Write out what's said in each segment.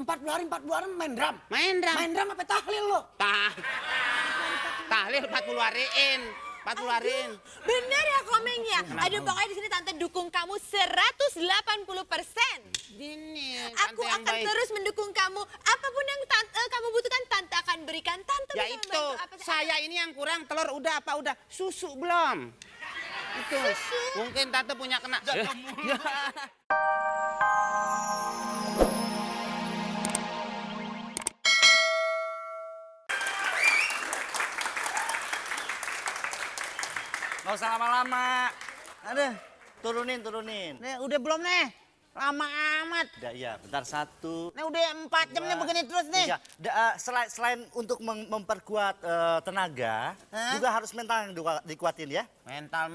40 hari main drum. Main drum. Main drum apa tahlil lo? Tahlil 40 hariin. 40 hariin. Bener ya Komeng ya? Aduh pokoknya di sini Tante dukung kamu 180%. Gini, Aku Tante yang akan baik. terus mendukung kamu. Apapun yang kamu butuhkan, Tante akan berikan. Tante Ya bisa itu, membantu apa saja. saya ini yang kurang telur udah apa udah? Susu belum? Itu. Mungkin Tante punya kena. Nggak usah lama-lama. Aduh, turunin. Nih, udah belum nih? Lama amat. Udah iya, bentar satu. Nih udah 4 jam nih begini terus nih. Tiga. Selain untuk memperkuat tenaga, juga harus mental yang dikuatin ya. Mental.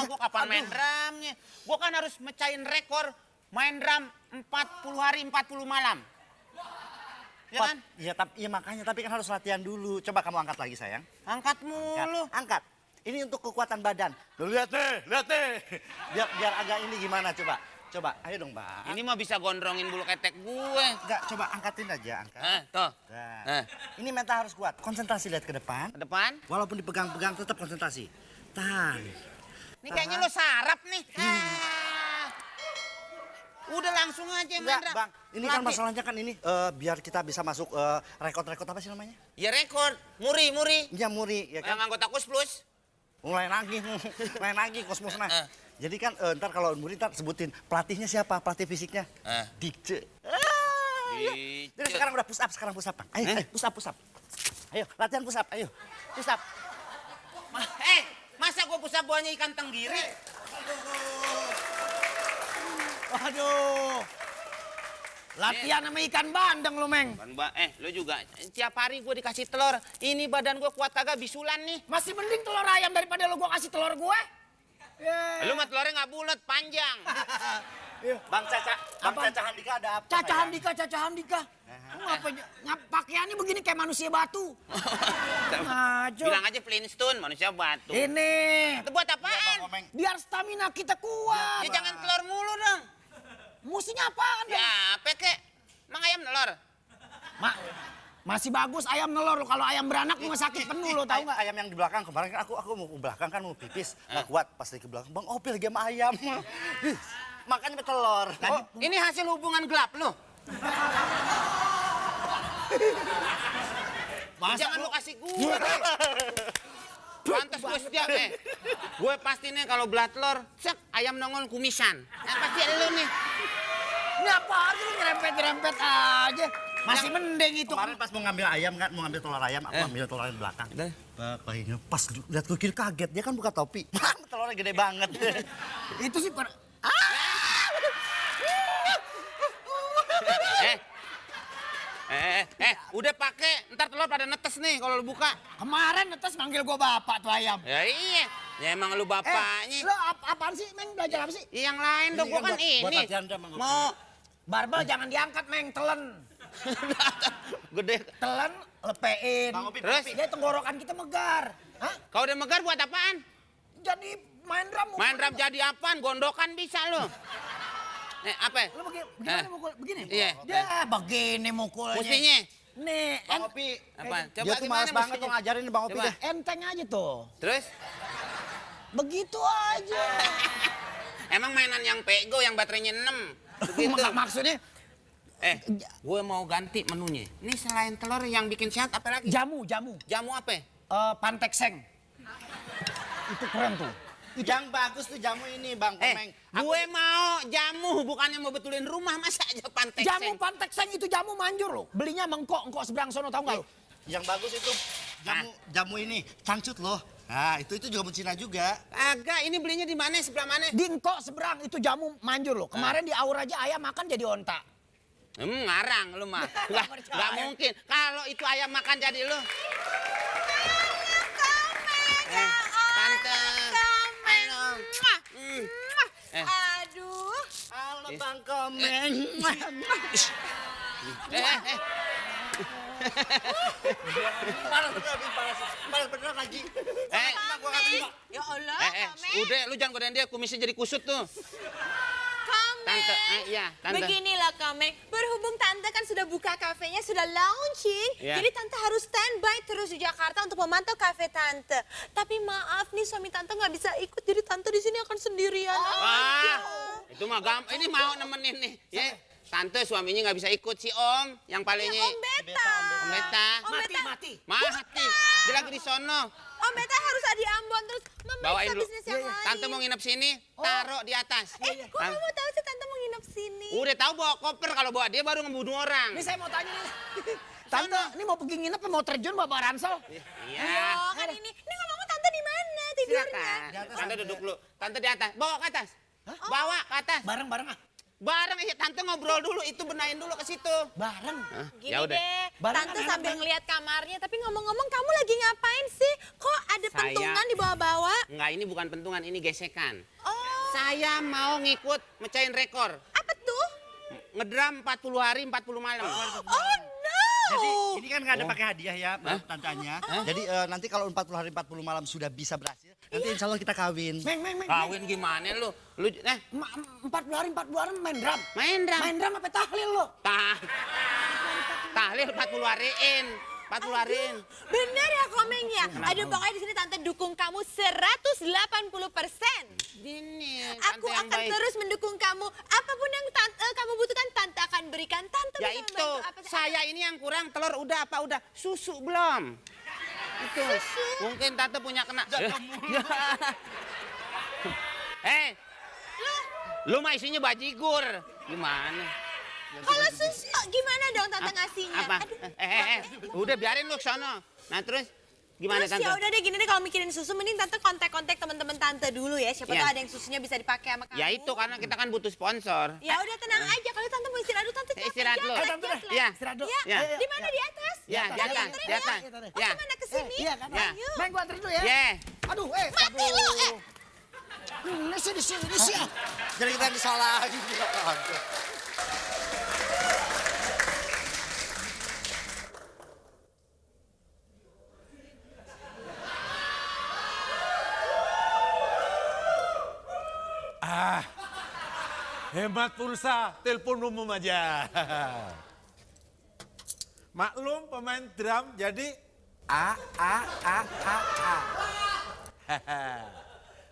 Gua kapan main drumnya? Gua kan harus mecahin rekor main drum 40 hari 40 malam. Ya kan? Iya makanya, tapi kan harus latihan dulu. Coba kamu angkat lagi sayang. Angkat mulu. Angkat. Ini untuk kekuatan badan. Loh, lihat nih. Biar agak ini gimana coba. Ayo dong, Bang. Ini mah bisa gondrongin bulu ketek gue. Enggak, coba angkatin aja, angkat. Tuh. Nah, ini mental harus kuat. Konsentrasi lihat ke depan. Ke depan. Walaupun dipegang-pegang tetap konsentrasi. Tahan. Ini kayaknya lo sarap nih. Udah langsung aja main Enggak, drum. Bang. Ini kan masalahnya kan ini biar kita bisa masuk rekod-rekod apa sih namanya? Ya rekor. Muri. Iya, muri ya kan. Yang anggota kus plus. Mulai lagi kosmosnya. Jadi kan ntar kalau muri ntar sebutin pelatihnya siapa, pelatih fisiknya. Dikce. Dikce. Jadi sekarang udah push up, Bang. Ayo, push up. Ayo, latihan push up, ayo. Push up. Masa gue pusat buahnya ikan tenggiri? Waduh. Latihan sama ikan bandeng lo, Meng. Lo juga tiap hari gue dikasih telur. Ini badan gue kuat kagak bisulan nih. Masih mending telur ayam daripada lo gua kasih telur gue. Lu mah telurnya nggak bulat, panjang. Bang Caca Handika ada apa? Caca Handika. Pakaiannya begini kayak manusia batu. Ngaco. Bilang aja Flintstone, manusia batu. Ini. Itu buat apaan? Biar stamina kita kuat. Ya jangan telur mulu dong. Musinya apaan? Ya apa kek? Mang ayam telur. Masih bagus ayam nelor. Kalau ayam beranak rumah sakit penuh lo, tahu nggak? Ayam yang di belakang kemarin kan aku mau ke belakang kan mau pipis nggak kuat pas di ke belakang. Bang Opil lagi sama ayam. Makanya telur. Ini hasil hubungan gelap lo. Jangan lo kasih gue. Pantes gue setia Gue pasti nih kalau belah telur, cek ayam nongol kumisan. Pasti lo nih. Ini apa aja lu nyerempet aja. Masih mending itu. Kemarin pas mau ngambil ayam kan, mau ngambil telur ayam, aku ambil telur ayam belakang. Bayinya pas lihat gue kira kaget, dia kan buka topi. Telurnya gede banget. Itu sih Udah pakai, ntar telur pada netes nih kalau lu buka. Kemarin netes manggil gua bapak tuh ayam. Ya iya, ya emang lu bapaknya. Lo apaan sih, Meng? Belajar apa sih? Yang lain dong, gua kan buat ini. latihan drum, Bang. Mau Barbel jangan diangkat, Meng. Telen. gede. Telen, lepein. Bang Opi, Terus? Jadi tenggorokan kita megar. Hah? Kau udah megar buat apaan? Jadi main drum. Main drum jadi apaan? Gondokan bisa lu. Apa? Lo begini mukul? Begini? Iya. Ya, begini mukulnya. Mestinya. Nih, Bang Opi. Apa? Dia Coba tuh gimana malas banget mestinya? tuh ngajarin nih Bang Opi Coba. deh. enteng aja tuh. Terus? Begitu aja. Emang mainan yang pego yang baterainya 6. Begitu. Enggak maksudnya Gue mau ganti menunya. Ini selain telur yang bikin sehat apa lagi? jamu. Jamu apa? Pantekseng. Itu keren tuh. Yang bagus tuh jamu ini Bang Komeng. Gue mau jamu, bukannya mau betulin rumah, masa aja pantek. Jamu pantekseng itu jamu manjur loh. Belinya mengkok seberang sono, tahu nggak lo? Yang bagus itu jamu ini, cangcut loh. Nah, itu jamu Cina juga. Agak, ini belinya di mana? Sebelah mana? Di engkok seberang itu jamu manjur loh. Kemarin di Aur aja ayam makan jadi onta. Ngarang lu mah. Nggak mungkin. Kalau itu ayam makan jadi lu. Tante. Ayo. Aduh. Halo Bang Komeng. Panas bener lagi. Ya Allah, Komeng. Udah, lu jangan godain dia, kumisnya jadi kusut tuh. Komeng. Tante, iya, Tante. Beginilah Komeng, berhubung Tante kan sudah buka kafenya, sudah launching, Iya. jadi Tante harus standby terus di Jakarta untuk memantau kafe Tante. Tapi maaf nih, suami Tante nggak bisa ikut, jadi Tante di sini akan sendirian aja. Wah, itu mah gampang. Ini mau nemenin nih. Ya, Tante suaminya nggak bisa ikut si Om, yang palingnya. Om Beta. Om Beta. Om Beta. Mati. Dia lagi di sono. Om Beta harus ada di Ambon terus Bawain memeriksa dulu. bisnis yang lain. Tante mau nginep sini, taruh di atas. Kok kamu tahu sih Tante mau nginep sini? Udah tahu bawa koper, kalau bawa dia baru ngebunuh orang. Ini saya mau tanya nih. Tante, ini mau pergi nginep mau terjun bawa ransel? Iya. Oh, kan ini ngomong Tante di mana tidurnya? Silakan. Tante duduk dulu. Tante di atas. Bawa ke atas. Bawa ke atas. Bareng-bareng ah. Bareng ya, Tante ngobrol dulu, itu benahin dulu ke situ. Bareng. Gini Ya udah. deh, Barengan Tante enak sambil banget. ngeliat kamarnya, tapi ngomong-ngomong kamu lagi ngapain sih? Kok ada Saya- pentungan di bawah-bawah? Enggak, ini bukan pentungan, ini gesekan. Oh, Saya mau ngikut mecahin rekor. apa tuh? Ngedram 40 hari, 40 malam. Oh no! Jadi ini kan nggak ada pakai hadiah ya, tantanya. Jadi nanti kalau 40 hari 40 malam sudah bisa berhasil, nanti insya Allah kita kawin. Meng. Kawin gimana lu? Lu 40 hari main drum. main dram. Main drum apa tahlil lo? Tahlil 40 hariin. 40 hariin. Bener ya Komeng ya? Aduh pokoknya di sini Tante dukung kamu 180%. Gini, Aku Tante yang akan baik. terus mendukung kamu. Apapun yang kamu butuhkan, Tante akan berikan. Tante Ya bisa itu, membantu apa saya ini yang kurang telur udah apa udah? Susu belum? Itu. Mungkin Tante punya kena. Lu mah isinya bajigur. Gimana? Kalau susu gimana dong Tante ngasihnya? Apa? Aduh. Udah biarin lu ke sono. Nah terus gimana Terus Tante? ya udah deh gini deh kalau mikirin susu mending Tante kontak-kontak teman-teman Tante dulu ya. Siapa Iya. tahu ada yang susunya bisa dipakai sama kamu. Ya itu karena kita kan butuh sponsor. Ya udah tenang aja kalau Tante mau istirahat dulu Tante capek, Istirahat dulu. jet lag, Tante, jet lag. iya. Istirahat dulu. Ya, Ya. di mana di atas? Ya, Tante di atas, anterin di atas. ya. Oh, Ya. kemana ke sini? Iya kan? Ya. Yuk. Meng gua anterin dulu ya. Ye. Aduh, Mati lu, Ini sih di sini ah. Jadi kita disalahin. Hemat pulsa, telepon umum aja. Maklum pemain drum jadi A.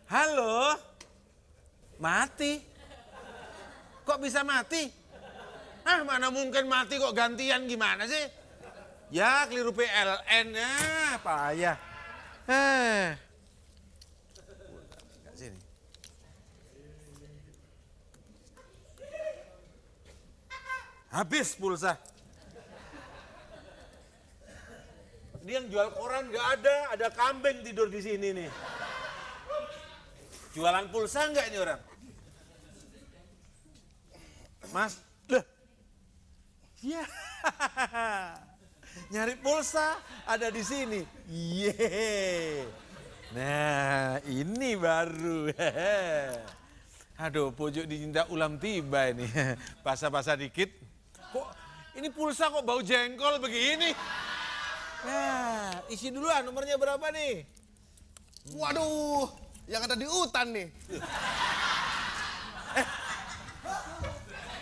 Halo, mati. Kok bisa mati? Ah, mana mungkin mati kok gantian gimana sih? Ya, keliru PLN ya, payah. Sini. Habis pulsa. Dia yang jual koran nggak ada kambing tidur di sini nih. Jualan pulsa nggak ini orang? Mas, loh. Ya, nyari pulsa ada di sini. Ye. Nah, ini baru. Aduh, pojok dicinta ulam tiba ini. Basah-basah dikit. Kok ini pulsa kok bau jengkol begini? Nah, isi duluan nomornya berapa nih? Waduh, yang ada di hutan nih.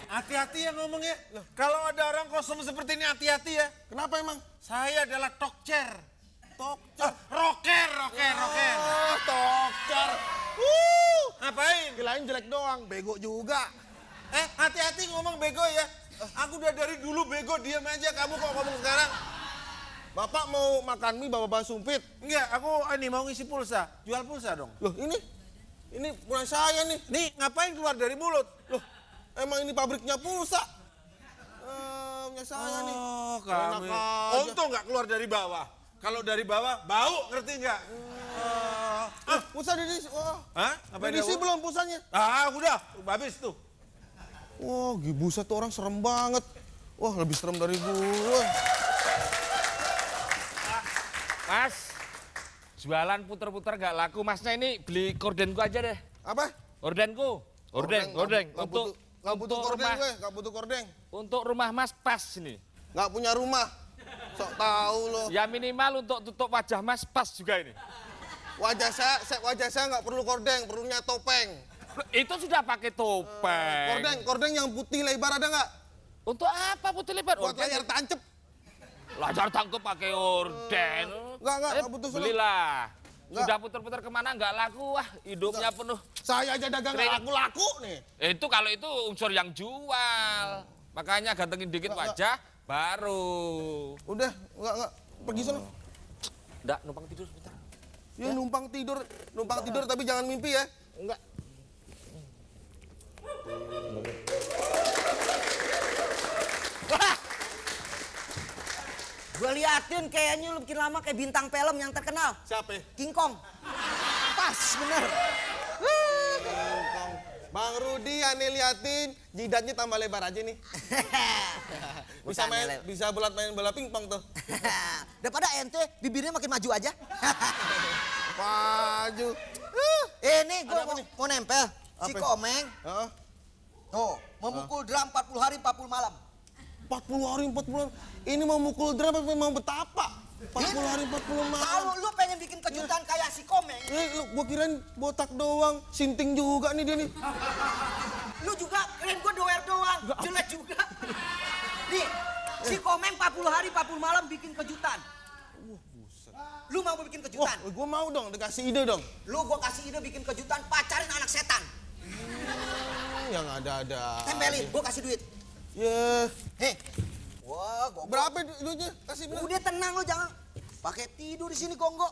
Hati-hati ya ngomongnya. Kalau ada orang kosong seperti ini hati-hati ya. Kenapa emang? Saya adalah tokcer. Tokcer. Rocker. Oh, tokcer. Ngapain? Kirain jelek doang, bego juga. Hati-hati ngomong bego ya. Aku udah dari dulu bego, diam aja. Kamu kok ngomong sekarang? Bapak mau makan mie bawa sumpit. Enggak, aku ini mau ngisi pulsa. Jual pulsa dong. Loh, ini punya saya nih. Nih, ngapain keluar dari mulut? Loh, emang ini pabriknya pulsa. Punya saya nih. Oh, Enak kamu. aja. Untung nggak keluar dari bawah. Kalau dari bawah, bau, ngerti nggak? Pulsa di sini. Wah, Hah? Apa di sini belum pulsanya. Udah, habis tuh. Wah, buset tuh orang serem banget. Wah, lebih serem dari gue. Mas, jualan puter-puter gak laku. Masnya ini beli kordenku aja deh. Apa? Kordenku. Kordeng. Nggak butuh kordeng rumah, gue, nggak butuh kordeng. untuk rumah Mas pas ini. Nggak punya rumah. Sok tahu lo. Ya minimal untuk tutup wajah Mas pas juga ini. Wajah saya nggak perlu kordeng, perlunya topeng. Itu sudah pakai topeng. Kordeng yang putih lebar ada nggak? Untuk apa putih lebar? Buat layar tancep. Lajar tangkep pakai orden. Nggak butuh sono. Belilah. Nggak. Sudah putar-putar kemana nggak laku, wah hidupnya penuh. Saya aja dagang nggak laku-laku nih. Itu kalau itu unsur yang jual. Makanya gantengin dikit wajah, baru. Udah, nggak. Pergi sono. Nggak, numpang tidur sebentar. Ya, numpang tidur tapi jangan mimpi ya. Enggak. Gue liatin kayaknya lu bikin lama kayak bintang film yang terkenal. Siapa? King Kong. Pas bener. Bang Rudi aneh liatin, jidatnya tambah lebar aja nih. Bisa main bola pingpong tuh. Daripada ente bibirnya makin maju aja. Maju. Ini gue Ada apa nih? mau nempel. Si Apa? Komeng. Heeh. Tuh, memukul drum 40 hari 40 malam. 40 hari 40 malam. Ini mau mukul drum apa mau betapa? 40 hari 40 malam. Kalau lu pengen bikin kejutan kayak si Komeng, Gua kirain botak doang, sinting juga nih dia nih. lu juga keren gua doer doang, jelek juga. Nih, si Komeng 40 hari 40 malam bikin kejutan. Lu mau bikin kejutan? Wah, gua mau dong, dikasih ide dong. Lu gua kasih ide bikin kejutan pacarin anak setan. Yang ada-ada. Tempelin, gua kasih duit. Ya, Heh. Wah, gua berapa duitnya? Kasih bener. udah tenang lu jangan pakai tidur di sini Gonggo.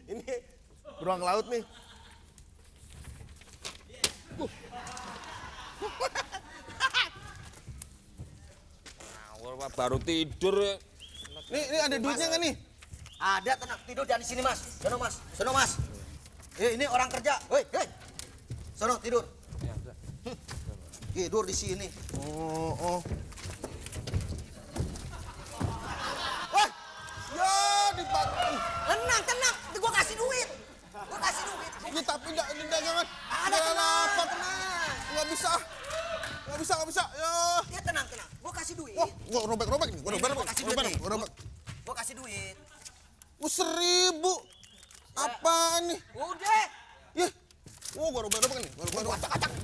Ini beruang laut nih. Baru tidur. Nih ada duitnya nggak nih? Ada, tenang, tidur jangan di sini Mas. Sono Mas. Ini orang kerja. Hei. Sono tidur. Tidur di sini. Oh. Wah, ya dipakai. Tenang. Gua kasih duit. Ya tapi enggak jangan. Ada, tenang. Nggak bisa. Ya. Ya tenang. Gua kasih duit. Wah, gua robek nih. Gua kasih duit nih. robek. Gua kasih duit. 1.000. Apaan nih? Udah. Ya. Gua robek nih. Gua acak-acak nih.